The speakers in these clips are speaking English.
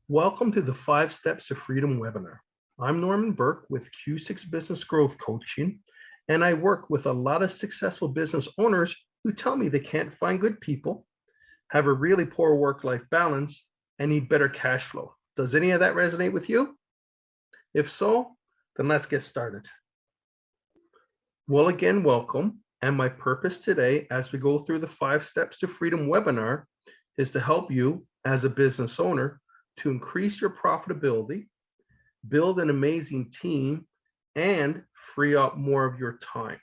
Welcome to the 5 Steps to Freedom webinar. I'm Norman Burke with Q6 Business Growth Coaching, and I work with a lot of successful business owners who tell me they can't find good people, have a really poor work-life balance, and need better cash flow. Does any of that resonate with you? If so, then let's get started. Well, again, welcome. And my purpose today, as we go through the 5 Steps to Freedom webinar, is to help you as a business owner to increase your profitability, build an amazing team, and free up more of your time.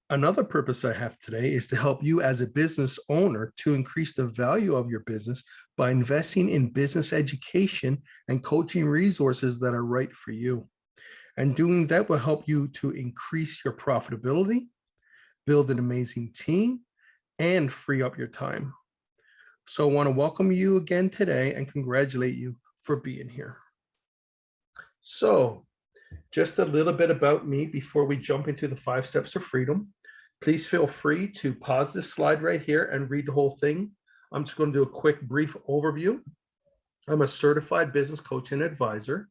Another purpose I have today is to help you as a business owner to increase the value of your business by investing in business education and coaching resources that are right for you. And doing that will help you to increase your profitability, build an amazing team, and free up your time. So I want to welcome you again today and congratulate you for being here. So just a little bit about me before we jump into the 5 Steps to Freedom. Please feel free to pause this slide right here and read the whole thing. I'm just going to do a quick brief overview. I'm a certified business coach and advisor.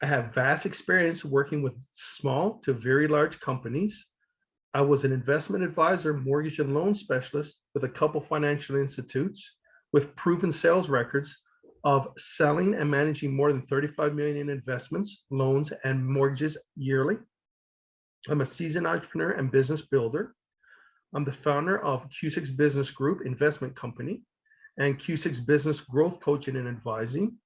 I have vast experience working with small to very large companies. I was an investment advisor, mortgage and loan specialist with a couple financial institutes with proven sales records of selling and managing more than 35 million in investments, loans, and mortgages yearly. I'm a seasoned entrepreneur and business builder. I'm the founder of Q6 Business Group Investment Company and Q6 Business Growth Coaching and Advising.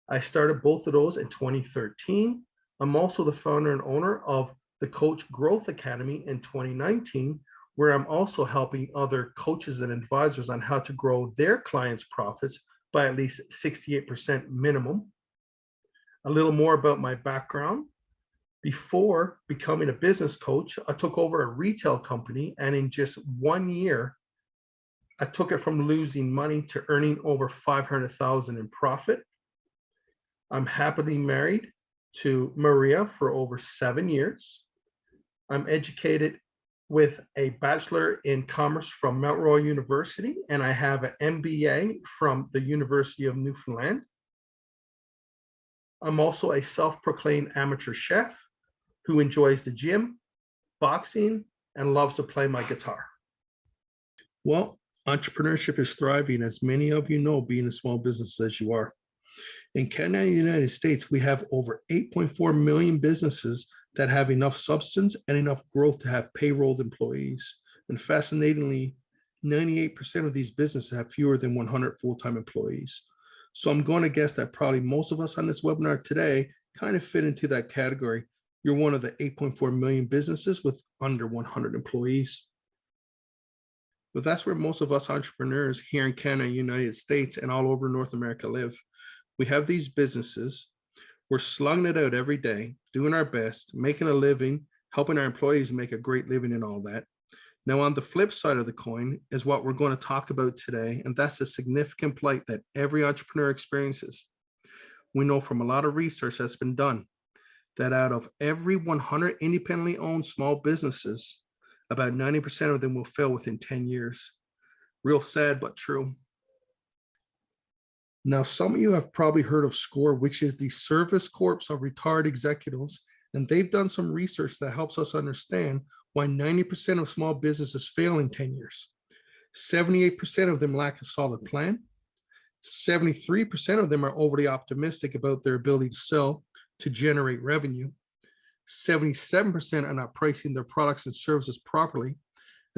I started both of those in 2013. I'm also the founder and owner of the Coach Growth Academy in 2019, where I'm also helping other coaches and advisors on how to grow their clients' profits by at least 68% minimum. A little more about my background. Before becoming a business coach, I took over a retail company, and in just 1 year, I took it from losing money to earning over $500,000 in profit. I'm happily married to Maria for over 7 years. I'm educated with a Bachelor in Commerce from Mount Royal University, and I have an MBA from the University of Newfoundland. I'm also a self-proclaimed amateur chef who enjoys the gym, boxing, and loves to play my guitar. Well, entrepreneurship is thriving, as many of you know, being a small business as you are. In Canada and the United States, we have over 8.4 million businesses that have enough substance and enough growth to have payrolled employees. And fascinatingly, 98% of these businesses have fewer than 100 full-time employees. So I'm going to guess that probably most of us on this webinar today kind of fit into that category. You're one of the 8.4 million businesses with under 100 employees. But that's where most of us entrepreneurs here in Canada, United States, and all over North America live. We have these businesses. We're slugging it out every day, doing our best, making a living, helping our employees make a great living and all that. Now, on the flip side of the coin is what we're going to talk about today, and that's the significant plight that every entrepreneur experiences. We know from a lot of research that's been done that out of every 100 independently owned small businesses, about 90% of them will fail within 10 years. Real sad, but true. Now, some of you have probably heard of SCORE, which is the Service Corps of Retired Executives, and they've done some research that helps us understand why 90% of small businesses fail in 10 years. 78% of them lack a solid plan. 73% of them are overly optimistic about their ability to sell to generate revenue. 77% are not pricing their products and services properly.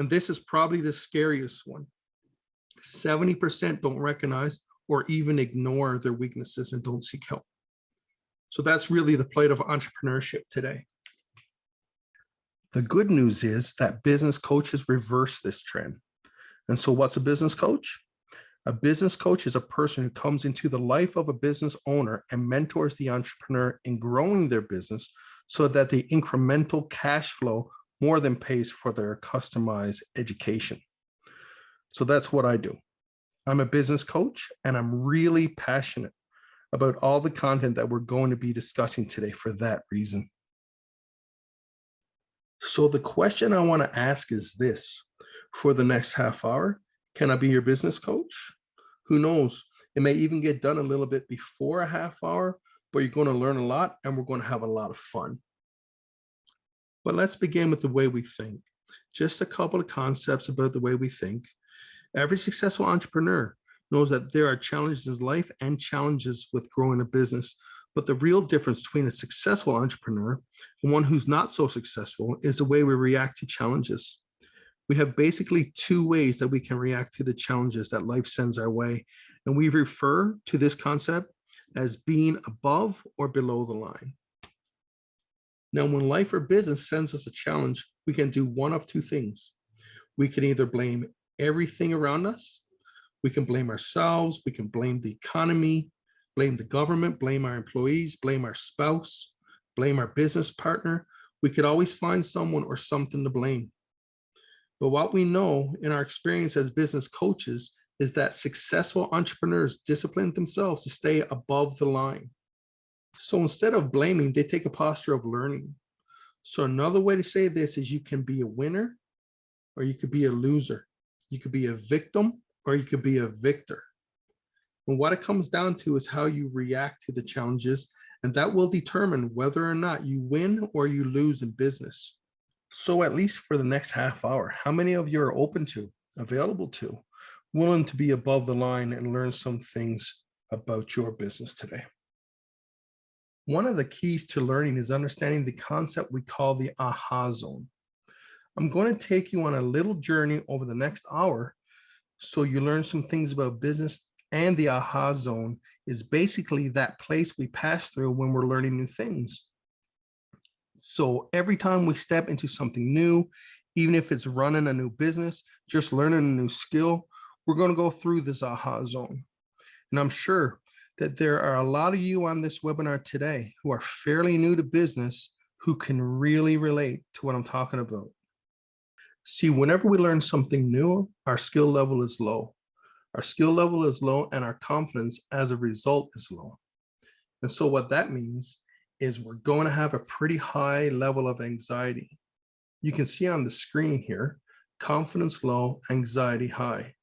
And this is probably the scariest one. 70% don't recognize or even ignore their weaknesses and don't seek help. So that's really the plight of entrepreneurship today. The good news is that business coaches reverse this trend. And so what's a business coach? A business coach is a person who comes into the life of a business owner and mentors the entrepreneur in growing their business so that the incremental cash flow more than pays for their customized education. So that's what I do. I'm a business coach, and I'm really passionate about all the content that we're going to be discussing today for that reason. So the question I want to ask is this: for the next half hour, can I be your business coach? Who knows? It may even get done a little bit before a half hour, but you're going to learn a lot and we're going to have a lot of fun. But let's begin with the way we think. Just a couple of concepts about the way we think. Every successful entrepreneur knows that there are challenges in life and challenges with growing a business. But the real difference between a successful entrepreneur and one who's not so successful is the way we react to challenges. We have basically two ways that we can react to the challenges that life sends our way. And we refer to this concept as being above or below the line. Now, when life or business sends us a challenge, we can do one of two things. We can either blame everything around us. We can blame ourselves. We can blame the economy, blame the government, blame our employees, blame our spouse, blame our business partner. We could always find someone or something to blame. But what we know in our experience as business coaches is that successful entrepreneurs discipline themselves to stay above the line. So instead of blaming, they take a posture of learning. So another way to say this is you can be a winner or you could be a loser. You could be a victim or you could be a victor. And what it comes down to is how you react to the challenges, and that will determine whether or not you win or you lose in business. So at least for the next half hour, how many of you are open to, available to, willing to be above the line and learn some things about your business today? One of the keys to learning is understanding the concept we call the aha zone. I'm going to take you on a little journey over the next hour so you learn some things about business, and the aha zone is basically that place we pass through when we're learning new things. So every time we step into something new, even if it's running a new business, just learning a new skill, we're going to go through this aha zone. And I'm sure that there are a lot of you on this webinar today who are fairly new to business who can really relate to what I'm talking about. See, whenever we learn something new, our skill level is low. Our skill level is low and our confidence as a result is low. And so what that means is we're going to have a pretty high level of anxiety. You can see on the screen here, confidence low, anxiety high.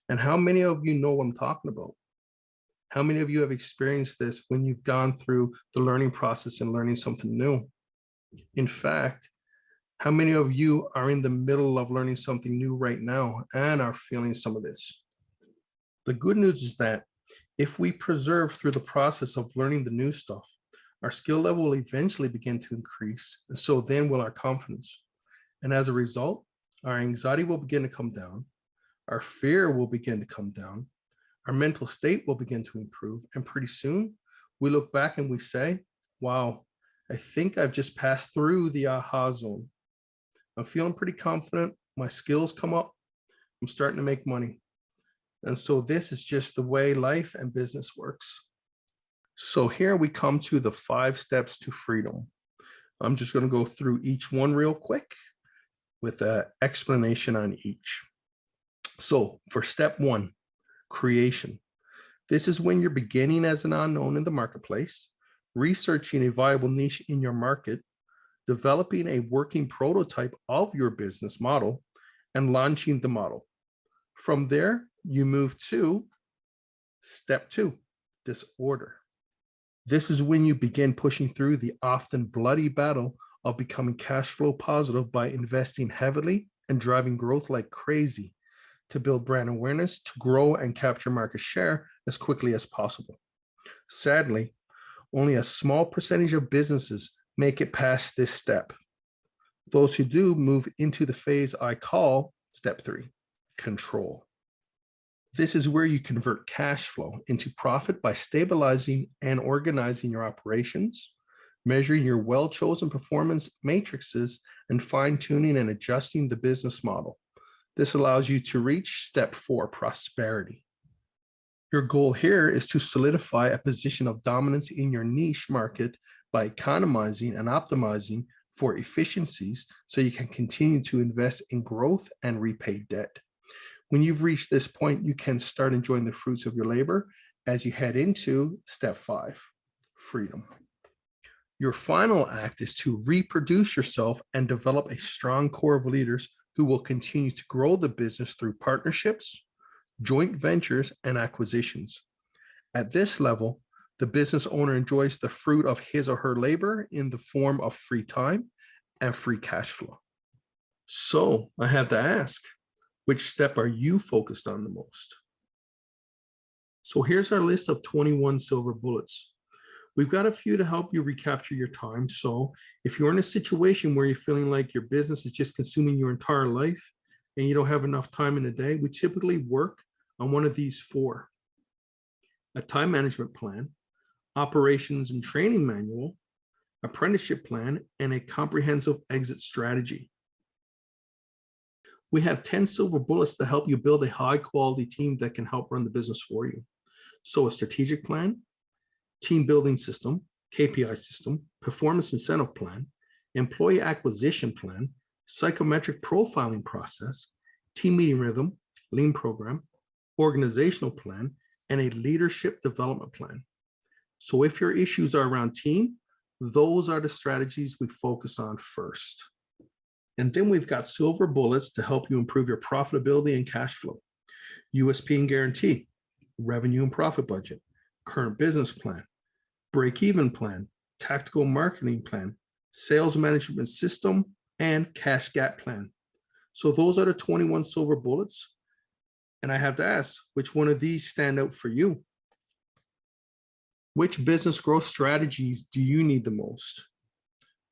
And how many of you know what I'm talking about? How many of you have experienced this when you've gone through the learning process and learning something new? In fact, how many of you are in the middle of learning something new right now and are feeling some of this? The good news is that if we persevere through the process of learning the new stuff, our skill level will eventually begin to increase, and so then will our confidence. And as a result, our anxiety will begin to come down, our fear will begin to come down, our mental state will begin to improve, and pretty soon we look back and we say, wow, I think I've just passed through the aha zone. I'm feeling pretty confident, my skills come up, I'm starting to make money. And so this is just the way life and business works. So here we come to the 5 steps to freedom. I'm just going to go through each one real quick with an explanation on each. So for step 1, creation. This is when you're beginning as an unknown in the marketplace, researching a viable niche in your market, developing a working prototype of your business model, and launching the model. From there, you move to step 2, disorder. This is when you begin pushing through the often bloody battle of becoming cash flow positive by investing heavily and driving growth like crazy to build brand awareness, to grow and capture market share as quickly as possible. Sadly, only a small percentage of businesses make it past this step. Those who do move into the phase I call step 3, control. This is where you convert cash flow into profit by stabilizing and organizing your operations, measuring your well-chosen performance matrices, and fine-tuning and adjusting the business model. This allows you to reach step 4, prosperity. Your goal here is to solidify a position of dominance in your niche market by economizing and optimizing for efficiencies so you can continue to invest in growth and repay debt. When you've reached this point, you can start enjoying the fruits of your labor as you head into step 5, freedom. Your final act is to reproduce yourself and develop a strong core of leaders who will continue to grow the business through partnerships, joint ventures, and acquisitions. At this level, the business owner enjoys the fruit of his or her labor in the form of free time and free cash flow. So I have to ask, which step are you focused on the most? So here's our list of 21 silver bullets. We've got a few to help you recapture your time. So if you're in a situation where you're feeling like your business is just consuming your entire life and you don't have enough time in a day, we typically work on one of these four: a time management plan, operations and training manual, apprenticeship plan, and a comprehensive exit strategy. We have 10 silver bullets to help you build a high quality team that can help run the business for you. So a strategic plan, team building system, KPI system, performance incentive plan, employee acquisition plan, psychometric profiling process, team meeting rhythm, lean program, organizational plan, and a leadership development plan. So if your issues are around team, those are the strategies we focus on first. And then we've got silver bullets to help you improve your profitability and cash flow: USP and guarantee, revenue and profit budget, current business plan, break-even plan, tactical marketing plan, sales management system, and cash gap plan. So those are the 21 silver bullets. And I have to ask, which one of these stand out for you? Which business growth strategies do you need the most?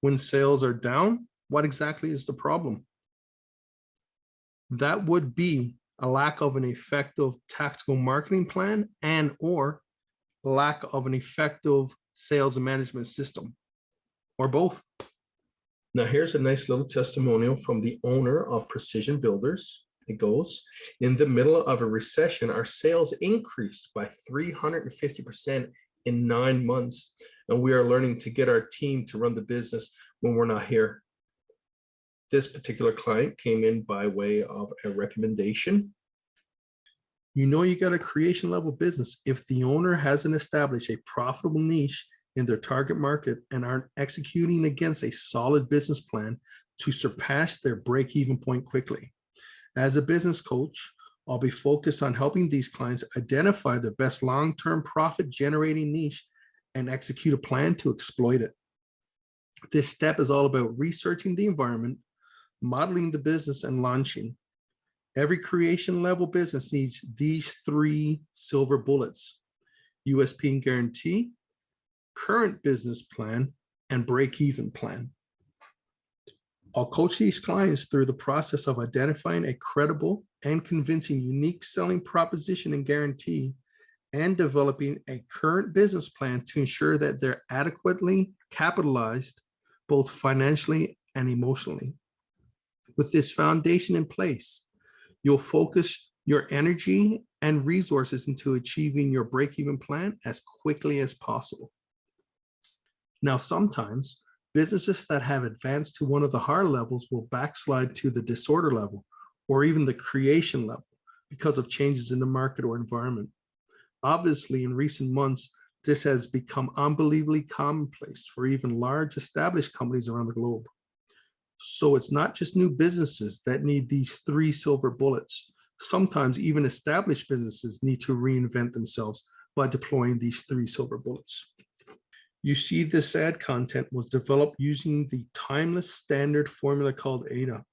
When sales are down, what exactly is the problem? That would be a lack of an effective tactical marketing plan and or lack of an effective sales and management system, or both. Now here's a nice little testimonial from the owner of Precision Builders. It goes, in the middle of a recession, our sales increased by 350% in 9 months, and we are learning to get our team to run the business when we're not here. This particular client came in by way of a recommendation. You know, you got a creation level business if the owner hasn't established a profitable niche in their target market and aren't executing against a solid business plan to surpass their break-even point quickly. As a business coach, I'll be focused on helping these clients identify their best long-term profit generating niche and execute a plan to exploit it. This step is all about researching the environment, modeling the business, and launching. Every creation level business needs these 3 silver bullets: USP and guarantee, current business plan, and break-even plan. I'll coach these clients through the process of identifying a credible and convincing unique selling proposition and guarantee, and developing a current business plan to ensure that they're adequately capitalized, both financially and emotionally. With this foundation in place, you'll focus your energy and resources into achieving your break-even plan as quickly as possible. Now, sometimes businesses that have advanced to one of the higher levels will backslide to the disorder level or even the creation level because of changes in the market or environment. Obviously, in recent months, this has become unbelievably commonplace for even large established companies around the globe. So it's not just new businesses that need these 3 silver bullets. Sometimes even established businesses need to reinvent themselves by deploying these 3 silver bullets. You see, this ad content was developed using the timeless standard formula called AIDA.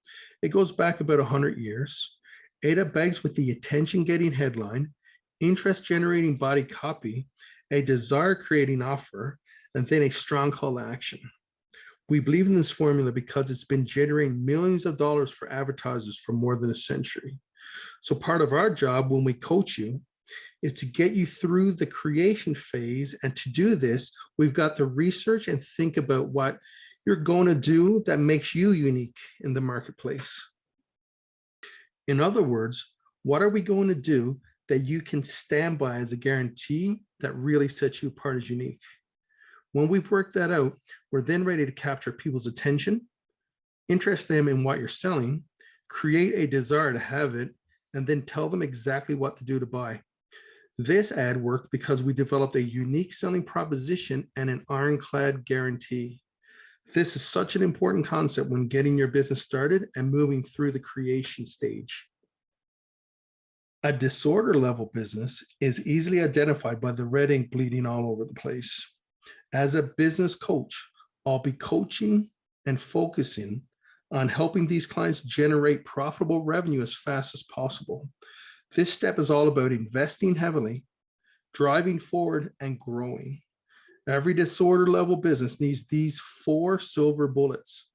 It goes back about 100 years. AIDA begs with the attention-getting headline, interest-generating body copy, a desire-creating offer, and then a strong call to action. We believe in this formula because it's been generating millions of dollars for advertisers for more than a century. So part of our job when we coach you is to get you through the creation phase. And to do this, we've got to research and think about what you're going to do that makes you unique in the marketplace. In other words, what are we going to do that you can stand by as a guarantee that really sets you apart as unique? When we've worked that out, we're then ready to capture people's attention, interest them in what you're selling, create a desire to have it, and then tell them exactly what to do to buy. This ad worked because we developed a unique selling proposition and an ironclad guarantee. This is such an important concept when getting your business started and moving through the creation stage. A disorder level business is easily identified by the red ink bleeding all over the place. As a business coach, I'll be coaching and focusing on helping these clients generate profitable revenue as fast as possible. This step is all about investing heavily, driving forward, and growing. Every disorder level business needs these 4 silver bullets: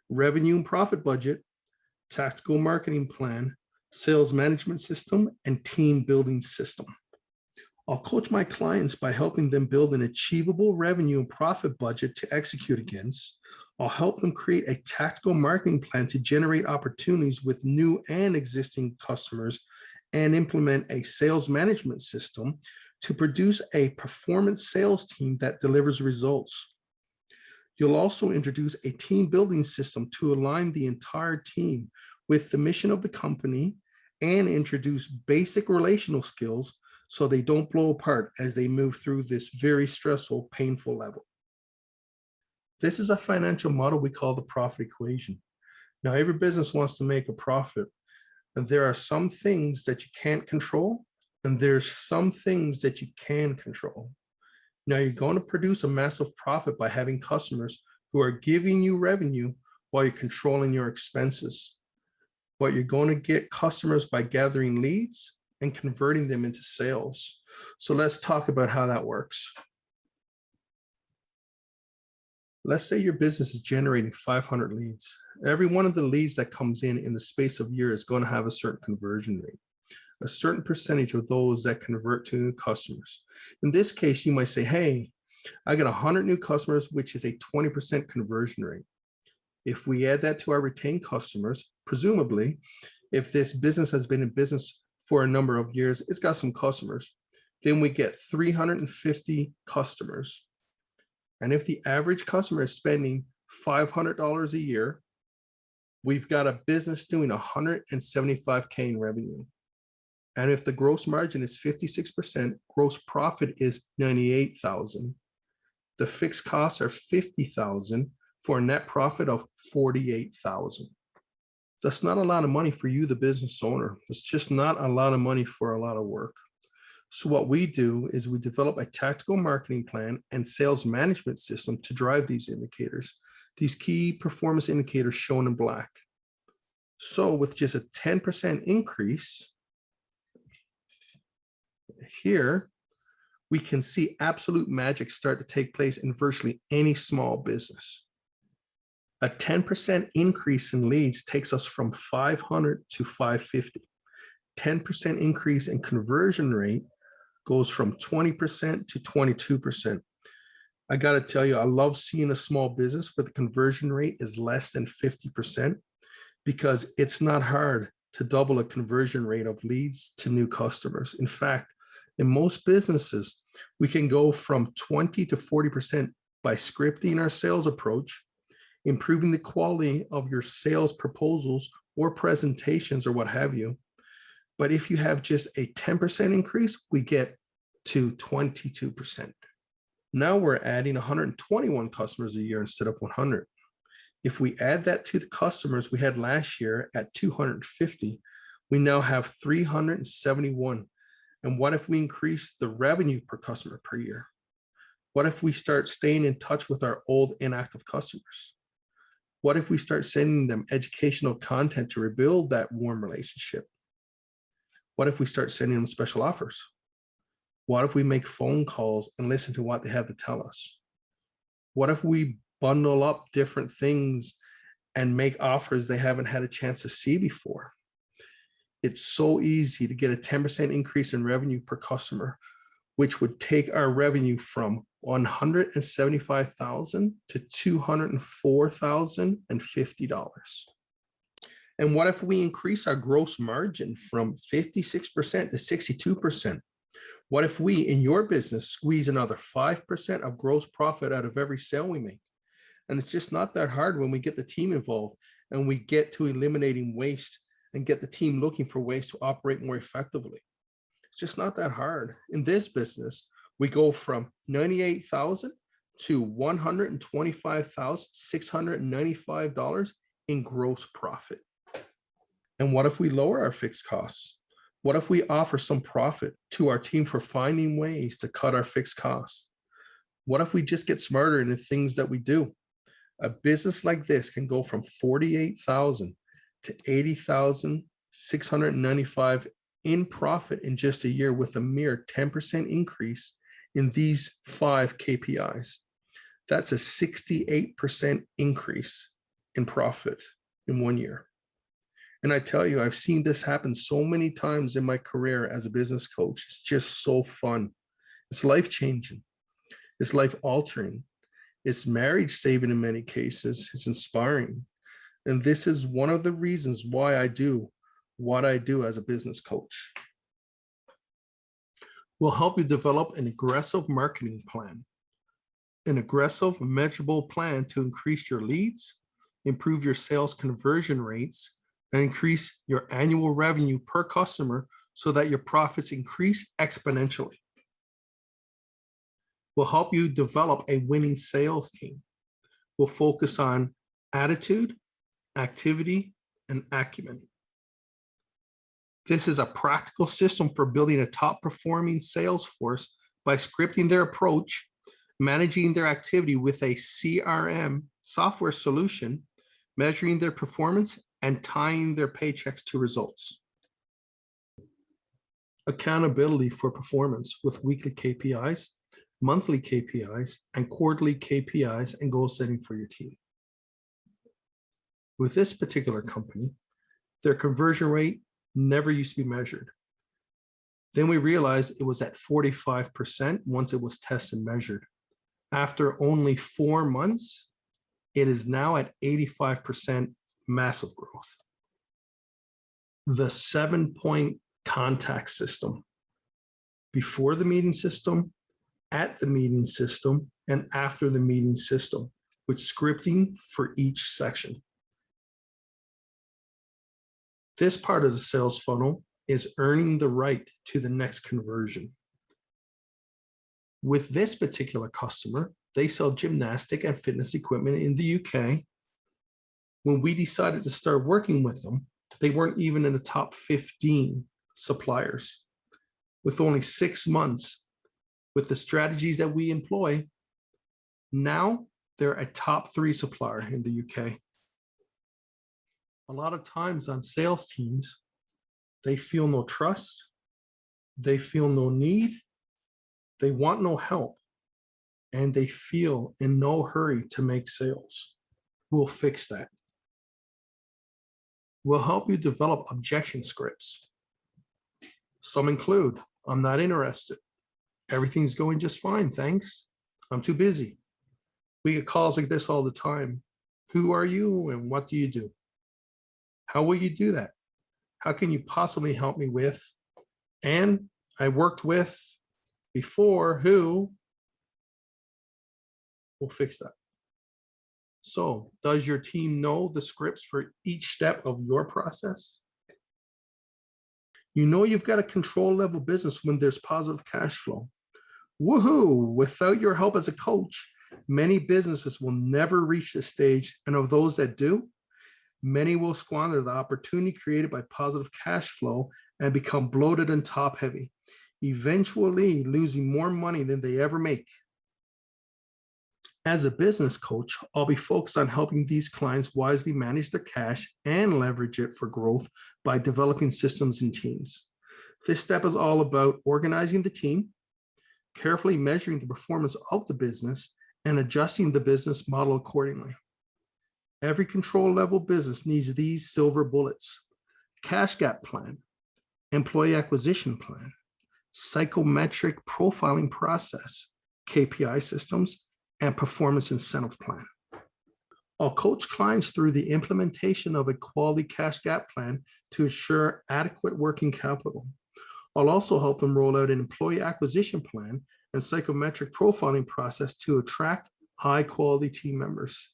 revenue and profit budget, tactical marketing plan, sales management system, and team building system. I'll coach my clients by helping them build an achievable revenue and profit budget to execute against. I'll help them create a tactical marketing plan to generate opportunities with new and existing customers and implement a sales management system to produce a performance sales team that delivers results. You'll also introduce a team building system to align the entire team with the mission of the company and introduce basic relational skills so they don't blow apart as they move through this very stressful, painful level. This is a financial model we call the profit equation. Now, every business wants to make a profit, and there are some things that you can't control, and there's some things that you can control. Now, you're going to produce a massive profit by having customers who are giving you revenue while you're controlling your expenses. But you're going to get customers by gathering leads and converting them into sales. So let's talk about how that works. Let's say your business is generating 500 leads. Every one of the leads that comes in the space of a year is going to have a certain conversion rate, a certain percentage of those that convert to new customers. In this case, you might say, hey, I got 100 new customers, which is a 20% conversion rate. If we add that to our retained customers, presumably, if this business has been in business for a number of years, it's got some customers, then we get 350 customers. And if the average customer is spending $500 a year, we've got a business doing $175K in revenue. And if the gross margin is 56%, gross profit is $98,000. The fixed costs are $50,000 for a net profit of $48,000. That's not a lot of money for you, the business owner. It's just not a lot of money for a lot of work. So what we do is we develop a tactical marketing plan and sales management system to drive these indicators, these key performance indicators shown in black. So with just a 10% increase here, we can see absolute magic start to take place in virtually any small business. A 10% increase in leads takes us from 500 to 550. 10% increase in conversion rate goes from 20% to 22%. I got to tell you, I love seeing a small business where the conversion rate is less than 50% because it's not hard to double a conversion rate of leads to new customers. In fact, in most businesses, we can go from 20 to 40% by scripting our sales approach, improving the quality of your sales proposals or presentations or what have you. But if you have just a 10% increase, we get to 22%. Now we're adding 121 customers a year instead of 100. If we add that to the customers we had last year at 250, we now have 371. And what if we increase the revenue per customer per year? What if we start staying in touch with our old inactive customers? What if we start sending them educational content to rebuild that warm relationship? What if we start sending them special offers? What if we make phone calls and listen to what they have to tell us? What if we bundle up different things and make offers they haven't had a chance to see before? It's so easy to get a 10% increase in revenue per customer, which would take our revenue from $175,000 to $204,050. And what if we increase our gross margin from 56% to 62%? What if we, in your business, squeeze another 5% of gross profit out of every sale we make? And it's just not that hard when we get the team involved and we get to eliminating waste and get the team looking for ways to operate more effectively. It's just not that hard. In this business, we go from $98,000 to $125,695 in gross profit. And what if we lower our fixed costs? What if we offer some profit to our team for finding ways to cut our fixed costs? What if we just get smarter in the things that we do? A business like this can go from 48,000 to 80,695 in profit in just a year with a mere 10% increase in these 5 KPIs. That's a 68% increase in profit in 1 year. And I tell you, I've seen this happen so many times in my career as a business coach. It's just so fun. It's life-changing. It's life-altering. It's marriage saving in many cases. It's inspiring. And this is one of the reasons why I do what I do as a business coach. We'll help you develop an aggressive marketing plan, an aggressive, measurable plan to increase your leads, improve your sales conversion rates, and increase your annual revenue per customer so that your profits increase exponentially. We'll help you develop a winning sales team. We'll focus on attitude, activity, and acumen. This is a practical system for building a top-performing sales force by scripting their approach, managing their activity with a CRM software solution, measuring their performance, and tying their paychecks to results. Accountability for performance with weekly KPIs, monthly KPIs, and quarterly KPIs and goal setting for your team. With this particular company, their conversion rate never used to be measured. Then we realized it was at 45% once it was tested and measured. After only 4 months, it is now at 85%, massive growth. The 7-point contact system: before the meeting system, at the meeting system, and after the meeting system, with scripting for each section. This part of the sales funnel is earning the right to the next conversion. With this particular customer, they sell gymnastic and fitness equipment in the UK. When we decided to start working with them, they weren't even in the top 15 suppliers. With only 6 months, with the strategies that we employ, now they're a top 3 supplier in the UK. A lot of times on sales teams, they feel no trust, they feel no need, they want no help, and they feel in no hurry to make sales. We'll fix that. We'll help you develop objection scripts. Some include, I'm not interested. Everything's going just fine, thanks. I'm too busy. We get calls like this all the time. Who are you and what do you do? How will you do that? How can you possibly help me with? And I worked with before who? We'll fix that. So, does your team know the scripts for each step of your process? You know you've got a control level business when there's positive cash flow. Woohoo! Without your help as a coach, many businesses will never reach this stage, and of those that do, many will squander the opportunity created by positive cash flow and become bloated and top heavy, eventually losing more money than they ever make. As a business coach, I'll be focused on helping these clients wisely manage their cash and leverage it for growth by developing systems and teams. This step is all about organizing the team, carefully measuring the performance of the business, and adjusting the business model accordingly. Every control level business needs these silver bullets: cash gap plan, employee acquisition plan, psychometric profiling process, KPI systems, and performance incentive plan. I'll coach clients through the implementation of a quality cash gap plan to ensure adequate working capital. I'll also help them roll out an employee acquisition plan and psychometric profiling process to attract high quality team members.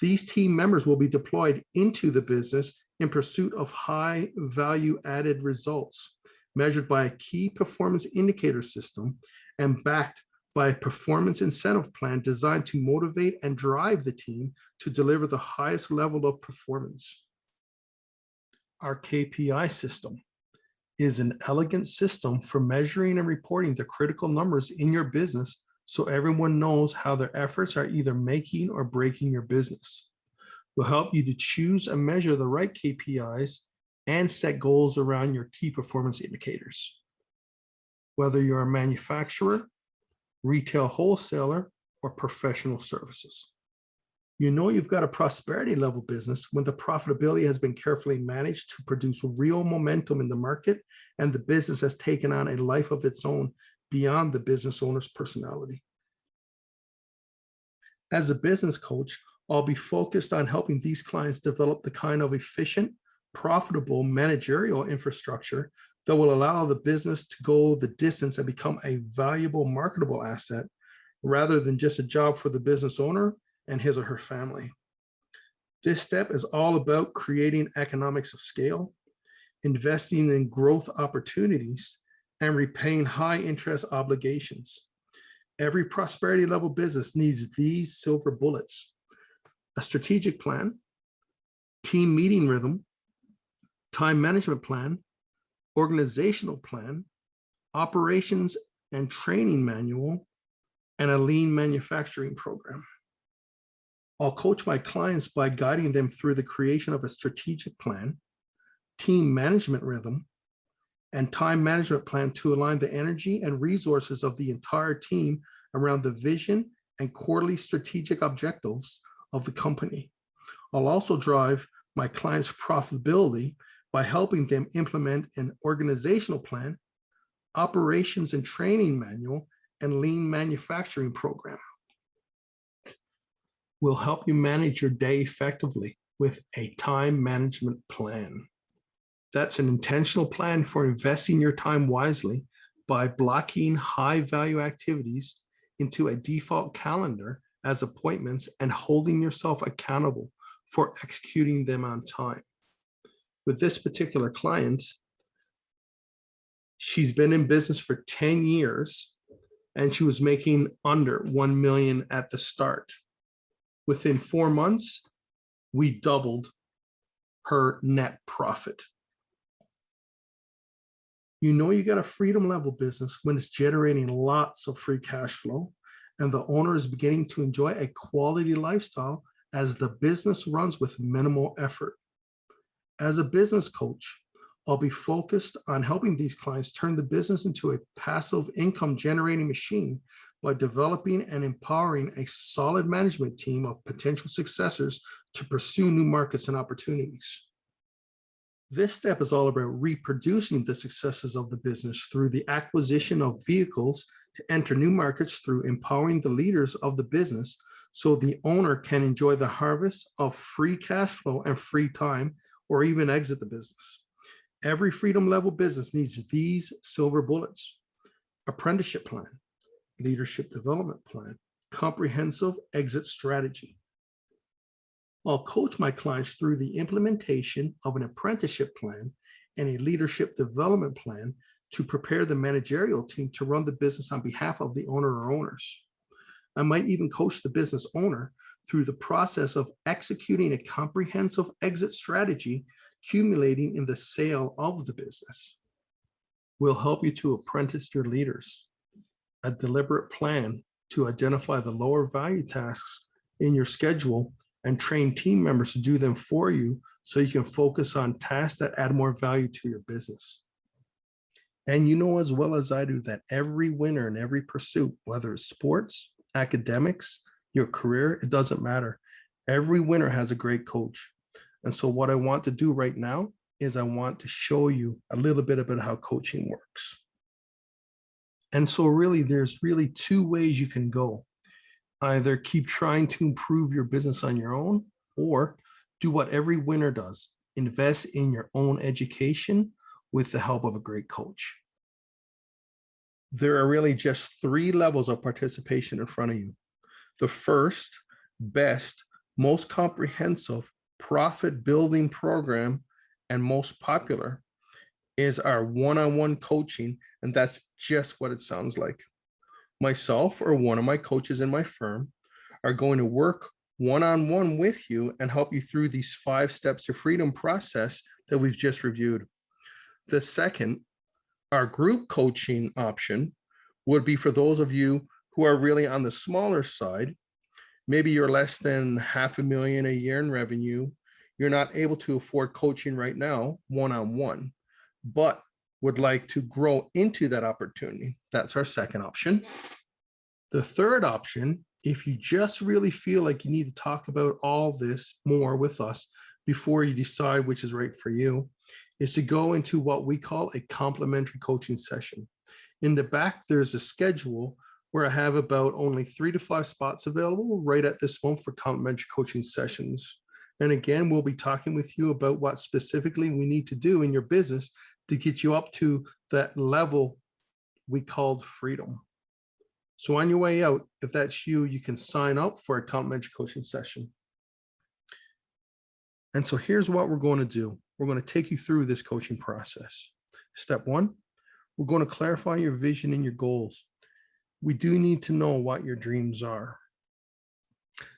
These team members will be deployed into the business in pursuit of high value added results, measured by a key performance indicator system and backed by a performance incentive plan designed to motivate and drive the team to deliver the highest level of performance. Our KPI system is an elegant system for measuring and reporting the critical numbers in your business so everyone knows how their efforts are either making or breaking your business. We'll help you to choose and measure the right KPIs and set goals around your key performance indicators. Whether you're a manufacturer, retail wholesaler, or professional services. You know you've got a prosperity level business when the profitability has been carefully managed to produce real momentum in the market and the business has taken on a life of its own beyond the business owner's personality. As a business coach, I'll be focused on helping these clients develop the kind of efficient, profitable managerial infrastructure that will allow the business to go the distance and become a valuable, marketable asset rather than just a job for the business owner and his or her family. This step is all about creating economics of scale, investing in growth opportunities, and repaying high interest obligations. Every prosperity level business needs these silver bullets: a strategic plan, team meeting rhythm, time management plan, organizational plan, operations and training manual, and a lean manufacturing program. I'll coach my clients by guiding them through the creation of a strategic plan, team management rhythm, and time management plan to align the energy and resources of the entire team around the vision and quarterly strategic objectives of the company. I'll also drive my clients' profitability by helping them implement an organizational plan, operations and training manual, and lean manufacturing program. We'll help you manage your day effectively with a time management plan. That's an intentional plan for investing your time wisely by blocking high value activities into a default calendar as appointments and holding yourself accountable for executing them on time. With this particular client, she's been in business for 10 years and she was making under 1 million at the start. Within 4 months, we doubled her net profit. You know you got a freedom level business when it's generating lots of free cash flow and the owner is beginning to enjoy a quality lifestyle as the business runs with minimal effort. As a business coach, I'll be focused on helping these clients turn the business into a passive income generating machine by developing and empowering a solid management team of potential successors to pursue new markets and opportunities. This step is all about reproducing the successes of the business through the acquisition of vehicles to enter new markets through empowering the leaders of the business so the owner can enjoy the harvest of free cash flow and free time or even exit the business. Every freedom level business needs these silver bullets: apprenticeship plan, leadership development plan, comprehensive exit strategy. I'll coach my clients through the implementation of an apprenticeship plan and a leadership development plan to prepare the managerial team to run the business on behalf of the owner or owners. I might even coach the business owner through the process of executing a comprehensive exit strategy, culminating in the sale of the business. We'll help you to apprentice your leaders, a deliberate plan to identify the lower value tasks in your schedule and train team members to do them for you so you can focus on tasks that add more value to your business. And you know as well as I do that every winner in every pursuit, whether it's sports, academics, your career, it doesn't matter. Every winner has a great coach. And so what I want to do right now is I want to show you a little bit about how coaching works. And so really, there's really 2 ways you can go. Either keep trying to improve your business on your own, or do what every winner does: invest in your own education with the help of a great coach. There are really just 3 levels of participation in front of you. The first, best, most comprehensive profit building program and most popular is our one-on-one coaching, and that's just what it sounds like. Myself or one of my coaches in my firm are going to work one-on-one with you and help you through these 5 steps to freedom process that we've just reviewed. The second, our group coaching option, would be for those of you who are really on the smaller side. Maybe you're less than $500,000 a year in revenue. You're not able to afford coaching right now, one-on-one, but would like to grow into that opportunity. That's our second option. The third option, if you just really feel like you need to talk about all this more with us before you decide which is right for you, is to go into what we call a complimentary coaching session. In the back, there's a schedule where I have about only 3 to 5 spots available right at this moment for complimentary coaching sessions. And again, we'll be talking with you about what specifically we need to do in your business to get you up to that level we called freedom. So on your way out, if that's you, you can sign up for a complimentary coaching session. And so here's what we're going to do. We're going to take you through this coaching process. Step one, we're going to clarify your vision and your goals. We do need to know what your dreams are.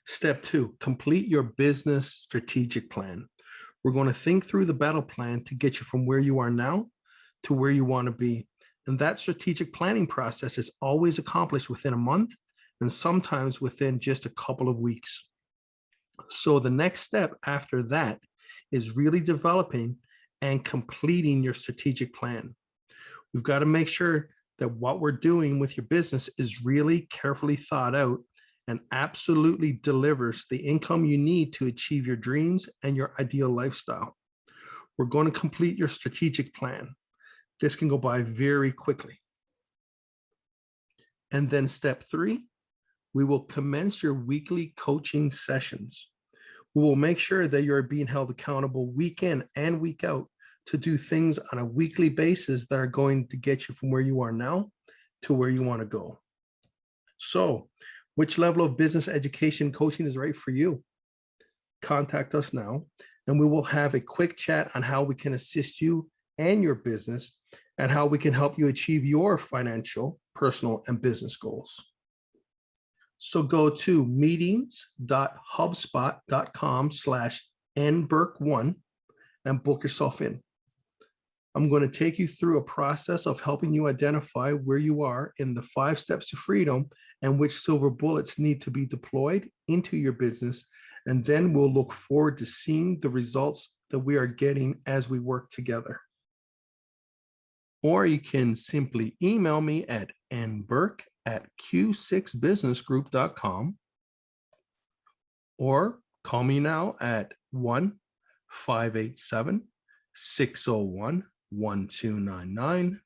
Step two, complete your business strategic plan. We're going to think through the battle plan to get you from where you are now to where you want to be. And that strategic planning process is always accomplished within a month and sometimes within just a couple of weeks. So the next step after that is really developing and completing your strategic plan. We've got to make sure that what we're doing with your business is really carefully thought out and absolutely delivers the income you need to achieve your dreams and your ideal lifestyle. We're going to complete your strategic plan. This can go by very quickly. And then step three, we will commence your weekly coaching sessions. We will make sure that you're being held accountable week in and week out to do things on a weekly basis that are going to get you from where you are now to where you want to go. So, which level of business education coaching is right for you? Contact us now, and we will have a quick chat on how we can assist you and your business and how we can help you achieve your financial, personal, and business goals. So go to meetings.hubspot.com/nburke1 and book yourself in. I'm going to take you through a process of helping you identify where you are in the 5 steps to freedom and which silver bullets need to be deployed into your business. And then we'll look forward to seeing the results that we are getting as we work together. Or you can simply email me at nburke@q6businessgroup.com or call me now at 1-587-601-1299.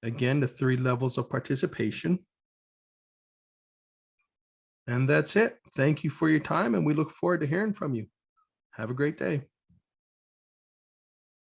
Again, the 3 levels of participation. And that's it. Thank you for your time, and we look forward to hearing from you. Have a great day.